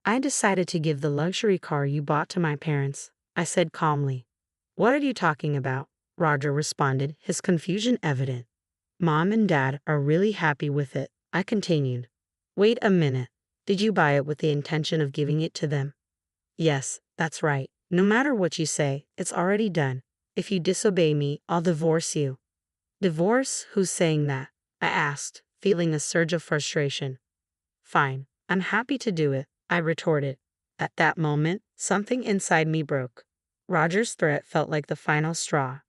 I decided to give the luxury car you bought to my parents, I said calmly. What are you talking about? Roger responded, his confusion evident. Mom and Dad are really happy with it, I continued. Wait a minute. Did you buy it with the intention of giving it to them? Yes, that's right. No matter what you say, it's already done. If you disobey me, I'll divorce you. Divorce? Who's saying that? I asked, feeling a surge of frustration. Fine, I'm happy to do it, I retorted. At that moment, something inside me broke. Roger's threat felt like the final straw.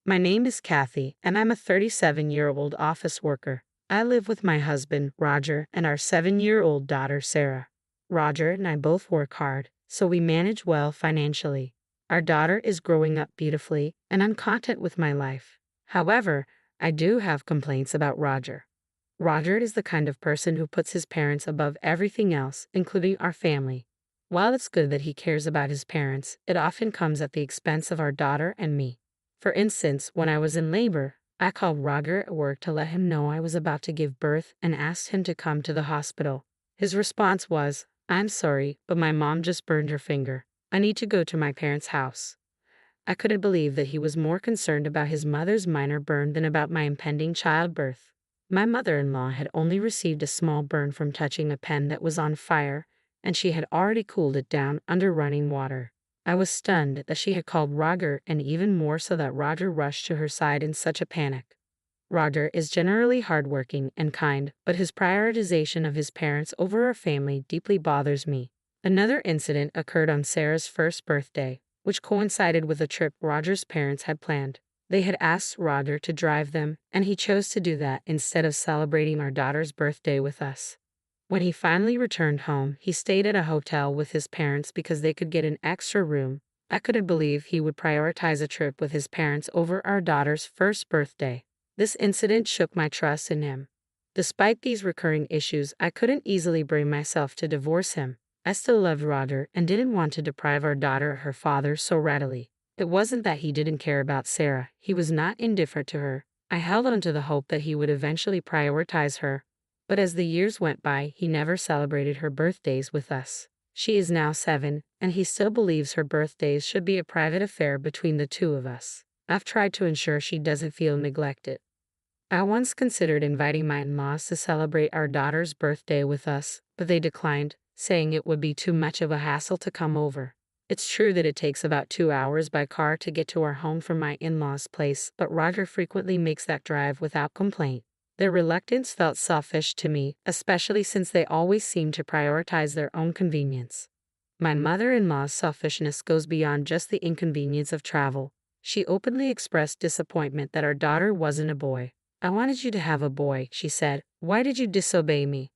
My name is Kathy, and I'm a 37-year-old office worker. I live with my husband, Roger, and our 7-year-old daughter, Sarah. Roger and I both work hard, so we manage well financially. Our daughter is growing up beautifully, and I'm content with my life. However, I do have complaints about Roger. Roger is the kind of person who puts his parents above everything else, including our family. While it's good that he cares about his parents, it often comes at the expense of our daughter and me. For instance, when I was in labor, I called Roger at work to let him know I was about to give birth and asked him to come to the hospital. His response was, I'm sorry, but my mom just burned her finger. I need to go to my parents' house. I couldn't believe that he was more concerned about his mother's minor burn than about my impending childbirth. My mother-in-law had only received a small burn from touching a pen that was on fire, and she had already cooled it down under running water. I was stunned that she had called Roger, and even more so that Roger rushed to her side in such a panic. Roger is generally hardworking and kind, but his prioritization of his parents over our family deeply bothers me. Another incident occurred on Sarah's first birthday, which coincided with a trip Roger's parents had planned. They had asked Roger to drive them, and he chose to do that instead of celebrating our daughter's birthday with us. When he finally returned home, he stayed at a hotel with his parents because they could get an extra room. I couldn't believe he would prioritize a trip with his parents over our daughter's first birthday. This incident shook my trust in him. Despite these recurring issues, I couldn't easily bring myself to divorce him. I still loved Roger and didn't want to deprive our daughter of her father so readily. It wasn't that he didn't care about Sarah, he was not indifferent to her. I held on to the hope that he would eventually prioritize her. But as the years went by, he never celebrated her birthdays with us. She is now 7, and he still believes her birthdays should be a private affair between the two of us. I've tried to ensure she doesn't feel neglected. I once considered inviting my in-laws to celebrate our daughter's birthday with us, but they declined, saying it would be too much of a hassle to come over. It's true that it takes about 2 hours by car to get to our home from my in-laws' place, but Roger frequently makes that drive without complaint. Their reluctance felt selfish to me, especially since they always seem to prioritize their own convenience. My mother-in-law's selfishness goes beyond just the inconvenience of travel. She openly expressed disappointment that our daughter wasn't a boy. I wanted you to have a boy, she said. Why did you disobey me?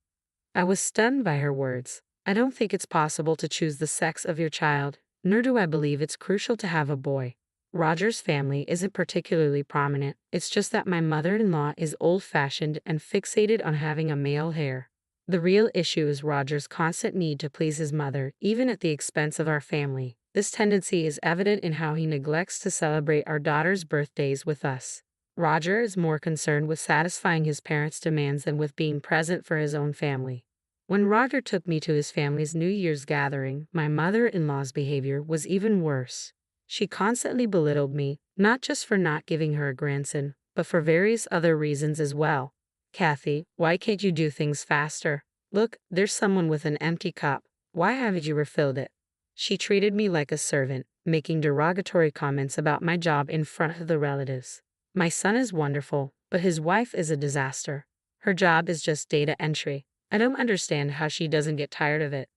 I was stunned by her words. I don't think it's possible to choose the sex of your child, nor do I believe it's crucial to have a boy. Roger's family isn't particularly prominent, it's just that my mother-in-law is old-fashioned and fixated on having a male heir. The real issue is Roger's constant need to please his mother, even at the expense of our family. This tendency is evident in how he neglects to celebrate our daughter's birthdays with us. Roger is more concerned with satisfying his parents' demands than with being present for his own family. When Roger took me to his family's New Year's gathering, my mother-in-law's behavior was even worse. She constantly belittled me, not just for not giving her a grandson, but for various other reasons as well. Kathy, why can't you do things faster? Look, there's someone with an empty cup. Why haven't you refilled it? She treated me like a servant, making derogatory comments about my job in front of the relatives. My son is wonderful, but his wife is a disaster. Her job is just data entry. I don't understand how she doesn't get tired of it.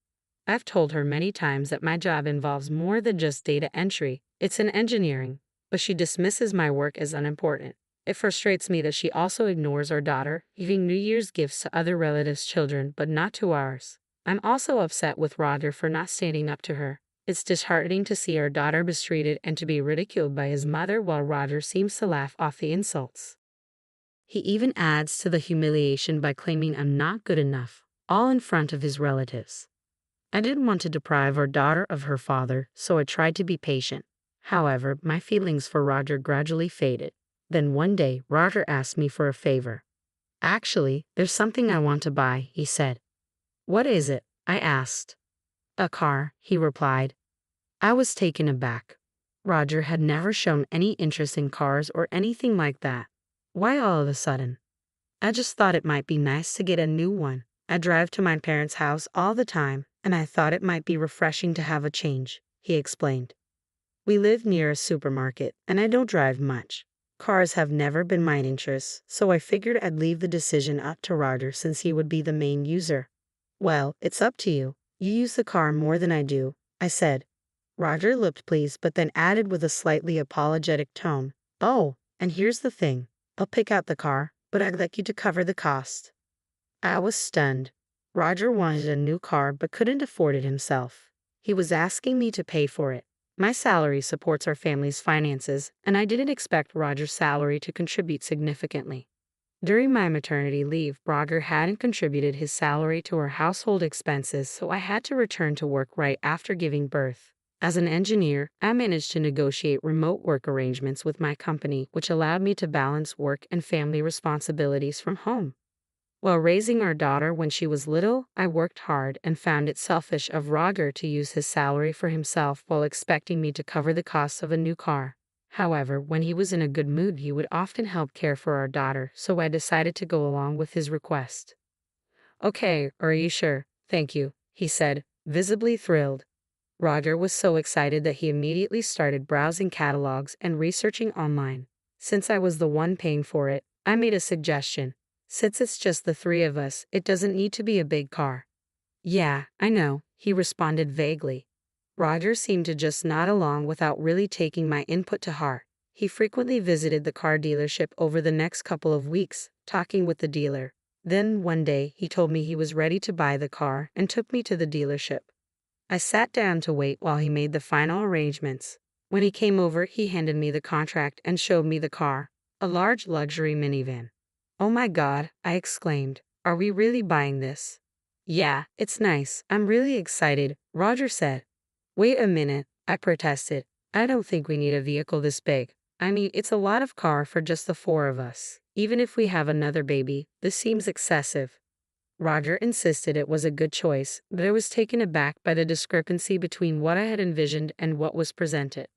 I've told her many times that my job involves more than just data entry. It's an engineering, but she dismisses my work as unimportant. It frustrates me that she also ignores our daughter, giving New Year's gifts to other relatives' children, but not to ours. I'm also upset with Roger for not standing up to her. It's disheartening to see our daughter mistreated and to be ridiculed by his mother while Roger seems to laugh off the insults. He even adds to the humiliation by claiming I'm not good enough, all in front of his relatives. I didn't want to deprive our daughter of her father, so I tried to be patient. However, my feelings for Roger gradually faded. Then one day, Roger asked me for a favor. Actually, there's something I want to buy, he said. What is it? I asked. A car, he replied. I was taken aback. Roger had never shown any interest in cars or anything like that. Why all of a sudden? I just thought it might be nice to get a new one. I drive to my parents' house all the time, and I thought it might be refreshing to have a change, he explained. We live near a supermarket, and I don't drive much. Cars have never been my interest, so I figured I'd leave the decision up to Roger since he would be the main user. Well, it's up to you. You use the car more than I do, I said. Roger looked pleased but then added with a slightly apologetic tone, "Oh, and here's the thing. I'll pick out the car, but I'd like you to cover the cost." I was stunned. Roger wanted a new car but couldn't afford it himself. He was asking me to pay for it. My salary supports our family's finances, and I didn't expect Roger's salary to contribute significantly. During my maternity leave, Roger hadn't contributed his salary to our household expenses, so I had to return to work right after giving birth. As an engineer, I managed to negotiate remote work arrangements with my company, which allowed me to balance work and family responsibilities from home. While raising our daughter when she was little, I worked hard and found it selfish of Roger to use his salary for himself while expecting me to cover the costs of a new car. However, when he was in a good mood, he would often help care for our daughter, so I decided to go along with his request. "Okay, are you sure? Thank you," he said, visibly thrilled. Roger was so excited that he immediately started browsing catalogs and researching online. Since I was the one paying for it, I made a suggestion. "Since it's just the three of us, it doesn't need to be a big car." "Yeah, I know," he responded vaguely. Roger seemed to just nod along without really taking my input to heart. He frequently visited the car dealership over the next couple of weeks, talking with the dealer. Then, one day, he told me he was ready to buy the car and took me to the dealership. I sat down to wait while he made the final arrangements. When he came over, he handed me the contract and showed me the car, a large luxury minivan. "Oh my God," I exclaimed. "Are we really buying this?" "Yeah, it's nice. I'm really excited," Roger said. "Wait a minute," I protested. "I don't think we need a vehicle this big. I mean, it's a lot of car for just the four of us. Even if we have another baby, this seems excessive." Roger insisted it was a good choice, but I was taken aback by the discrepancy between what I had envisioned and what was presented.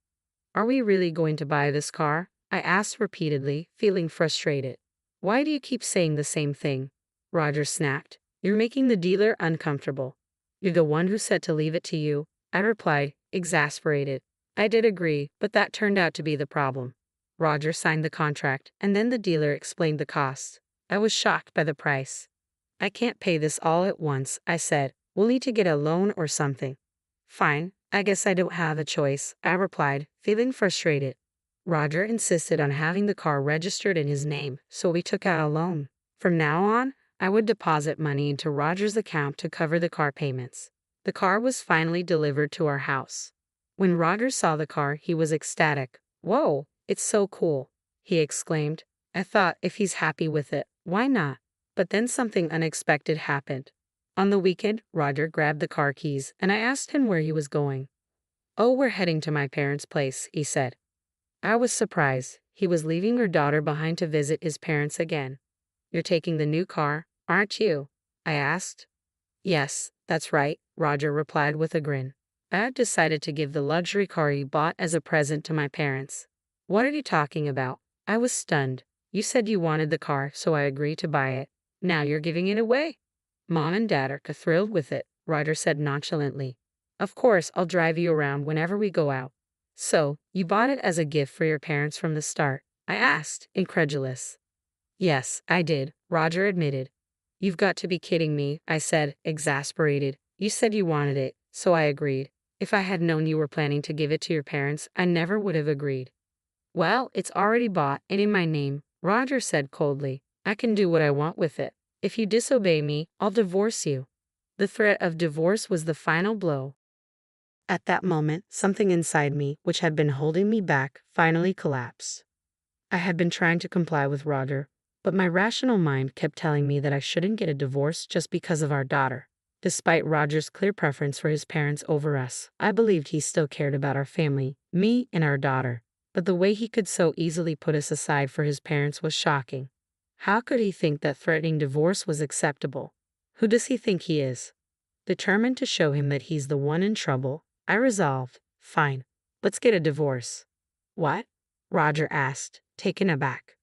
"Are we really going to buy this car?" I asked repeatedly, feeling frustrated. "Why do you keep saying the same thing?" Roger snapped. "You're making the dealer uncomfortable." "You're the one who said to leave it to you," I replied, exasperated. I did agree, but that turned out to be the problem. Roger signed the contract, and then the dealer explained the cost. I was shocked by the price. "I can't pay this all at once," I said. "We'll need to get a loan or something." "Fine, I guess I don't have a choice," I replied, feeling frustrated. Roger insisted on having the car registered in his name, so we took out a loan. From now on, I would deposit money into Roger's account to cover the car payments. The car was finally delivered to our house. When Roger saw the car, he was ecstatic. "Whoa, it's so cool," he exclaimed. I thought, if he's happy with it, why not? But then something unexpected happened. On the weekend, Roger grabbed the car keys, and I asked him where he was going. "Oh, we're heading to my parents' place," he said. I was surprised. He was leaving her daughter behind to visit his parents again. "You're taking the new car, aren't you?" I asked. "Yes, that's right," Roger replied with a grin. "I had decided to give the luxury car you bought as a present to my parents." "What are you talking about?" I was stunned. "You said you wanted the car, so I agreed to buy it. Now you're giving it away." "Mom and Dad are thrilled with it," Roger said nonchalantly. "Of course, I'll drive you around whenever we go out." "So, you bought it as a gift for your parents from the start?" I asked, incredulous. "Yes, I did," Roger admitted. "You've got to be kidding me," I said, exasperated. "You said you wanted it, so I agreed. If I had known you were planning to give it to your parents, I never would have agreed." "Well, it's already bought and in my name," Roger said coldly. "I can do what I want with it. If you disobey me, I'll divorce you." The threat of divorce was the final blow. At that moment, something inside me, which had been holding me back, finally collapsed. I had been trying to comply with Roger, but my rational mind kept telling me that I shouldn't get a divorce just because of our daughter. Despite Roger's clear preference for his parents over us, I believed he still cared about our family, me and our daughter. But the way he could so easily put us aside for his parents was shocking. How could he think that threatening divorce was acceptable? Who does he think he is? Determined to show him that he's the one in trouble, I resolved, fine, let's get a divorce. What? Roger asked, taken aback.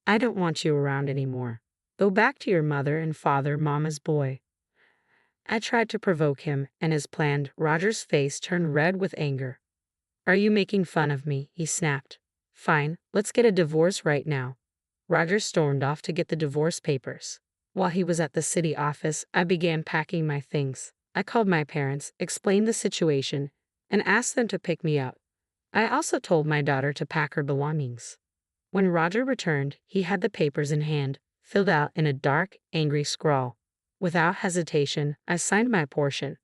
I don't want you around anymore. Go back to your mother and father, mama's boy. I tried to provoke him, and as planned, Roger's face turned red with anger. Are you making fun of me? He snapped. Fine, let's get a divorce right now. Roger stormed off to get the divorce papers. While he was at the city office, I began packing my things. I called my parents, explained the situation, and asked them to pick me up. I also told my daughter to pack her belongings. When Roger returned, he had the papers in hand, filled out in a dark, angry scrawl. Without hesitation, I signed my portion.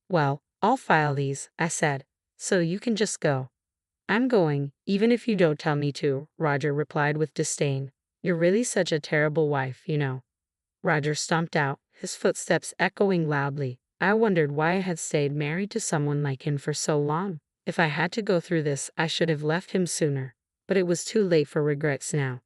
Well, I'll file these, I said, so you can just go. I'm going, even if you don't tell me to, Roger replied with disdain. You're really such a terrible wife, you know. Roger stomped out, his footsteps echoing loudly. I wondered why I had stayed married to someone like him for so long. If I had to go through this, I should have left him sooner. But it was too late for regrets now.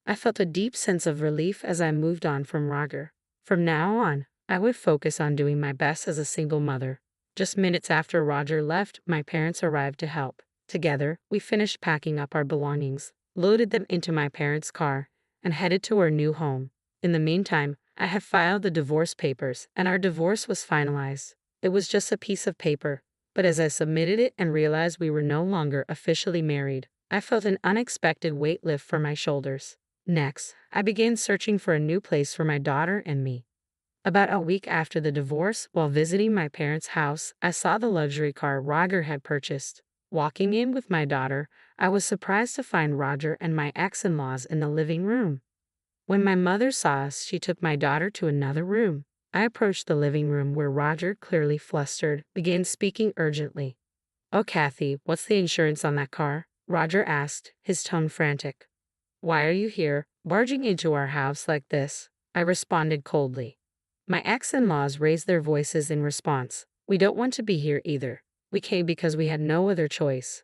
I felt a deep sense of relief as I moved on from Roger. From now on, I would focus on doing my best as a single mother. Just minutes after Roger left, my parents arrived to help. Together, we finished packing up our belongings, loaded them into my parents' car, and headed to our new home. In the meantime, I had filed the divorce papers, and our divorce was finalized. It was just a piece of paper, but as I submitted it and realized we were no longer officially married, I felt an unexpected weight lift from my shoulders. Next, I began searching for a new place for my daughter and me. About a week after the divorce, while visiting my parents' house, I saw the luxury car Roger had purchased. Walking in with my daughter, I was surprised to find Roger and my ex-in-laws in the living room. When my mother saw us, she took my daughter to another room. I approached the living room where Roger, clearly flustered, began speaking urgently. Oh, Kathy, what's the insurance on that car? Roger asked, his tone frantic. Why are you here, barging into our house like this? I responded coldly. My ex-in-laws raised their voices in response. We don't want to be here either. We came because we had no other choice.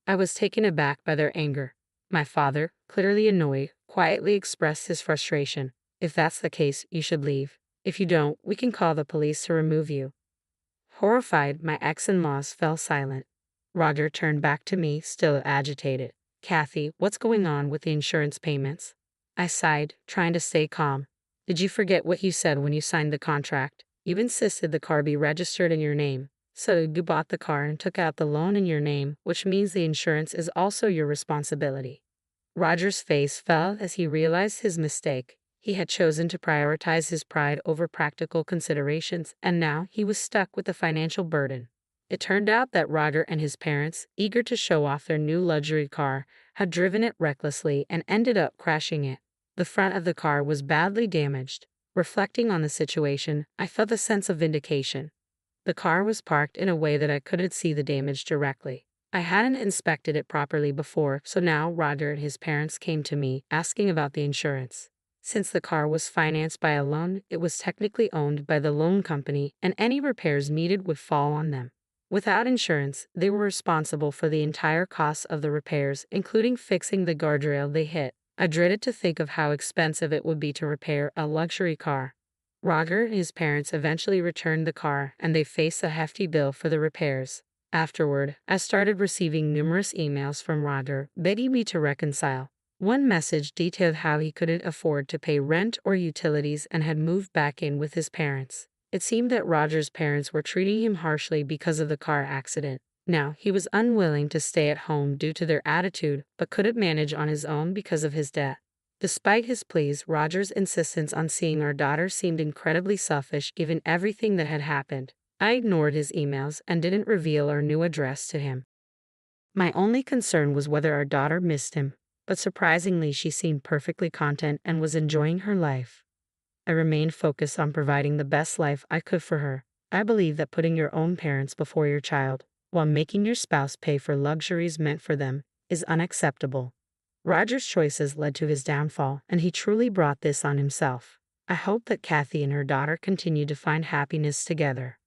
I was taken aback by their anger. My father, clearly annoyed, quietly expressed his frustration. If that's the case, you should leave. If you don't, we can call the police to remove you. Horrified, my ex-in-laws fell silent. Roger turned back to me, still agitated. Kathy, what's going on with the insurance payments? I sighed, trying to stay calm. Did you forget what you said when you signed the contract? You insisted the car be registered in your name. So you bought the car and took out the loan in your name, which means the insurance is also your responsibility. Roger's face fell as he realized his mistake. He had chosen to prioritize his pride over practical considerations, and now he was stuck with the financial burden. It turned out that Roger and his parents, eager to show off their new luxury car, had driven it recklessly and ended up crashing it. The front of the car was badly damaged. Reflecting on the situation, I felt a sense of vindication. The car was parked in a way that I couldn't see the damage directly. I hadn't inspected it properly before, so now Roger and his parents came to me, asking about the insurance. Since the car was financed by a loan, it was technically owned by the loan company, and any repairs needed would fall on them. Without insurance, they were responsible for the entire cost of the repairs, including fixing the guardrail they hit. I dreaded to think of how expensive it would be to repair a luxury car. Roger and his parents eventually returned the car, and they faced a hefty bill for the repairs. Afterward, I started receiving numerous emails from Roger, begging me to reconcile. One message detailed how he couldn't afford to pay rent or utilities and had moved back in with his parents. It seemed that Roger's parents were treating him harshly because of the car accident. Now, he was unwilling to stay at home due to their attitude, but couldn't manage on his own because of his debt. Despite his pleas, Roger's insistence on seeing our daughter seemed incredibly selfish given everything that had happened. I ignored his emails and didn't reveal our new address to him. My only concern was whether our daughter missed him, but surprisingly she seemed perfectly content and was enjoying her life. I remained focused on providing the best life I could for her. I believe that putting your own parents before your child, while making your spouse pay for luxuries meant for them, is unacceptable. Roger's choices led to his downfall, and he truly brought this on himself. I hope that Kathy and her daughter continue to find happiness together.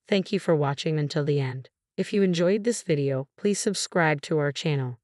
Thank you for watching until the end. If you enjoyed this video, please subscribe to our channel.